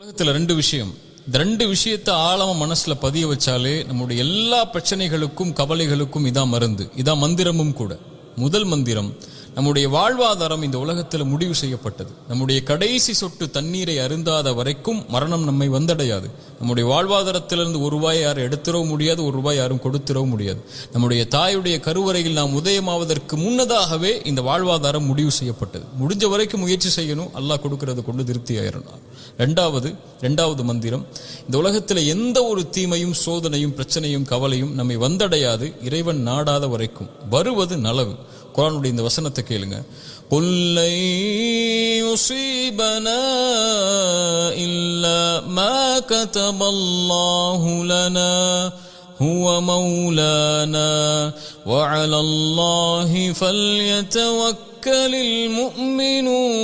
உலகத்துல ரெண்டு விஷயம். இந்த ரெண்டு விஷயத்தை ஆழமா மனசுல பதிய வச்சாலே நம்முடைய எல்லா பிரச்சனைகளுக்கும் கவலைகளுக்கும் இதான் மருந்து, இதான் மந்திரமும் கூட. முதல் மந்திரம், நம்முடைய வாழ்வாதாரம் இந்த உலகத்தில் முடிவு செய்யப்பட்டது. நம்முடைய கடைசி சொட்டு தண்ணீரை அருந்தாத வரைக்கும் மரணம் நம்மை வந்தடையாது. நம்முடைய வாழ்வாதாரத்திலிருந்து ஒரு ரூபாய் யாரும் எடுத்துடவும் முடியாது, ஒரு ரூபாய் யாரும் கொடுத்துடவும் முடியாது. நம்முடைய தாயுடைய கருவறையில் நாம் உதயமாவதற்கு முன்னதாகவே இந்த வாழ்வாதாரம் முடிவு செய்யப்பட்டது. முடிஞ்ச வரைக்கும் முயற்சி செய்யணும், அல்லாஹ் கொடுக்கறது கொண்டு திருப்தி ஆயிரணும். ரெண்டாவது மந்திரம், இந்த உலகத்தில் எந்த ஒரு தீமையும் சோதனையும் பிரச்சனையும் கவலையும் நம்மை வந்தடையாது இறைவன் நாடாத வரைக்கும். வருவது நலவு. குர்ஆனுடைய இந்த வசனத்தை கேளுங்க. குல் லை யுஸீபனா இல்லா மா கதபல்லாஹு லனா ஹுவ மௌலானா வ அலல்லாஹி ஃபல்யதவக்கலில் முஃமினூன்.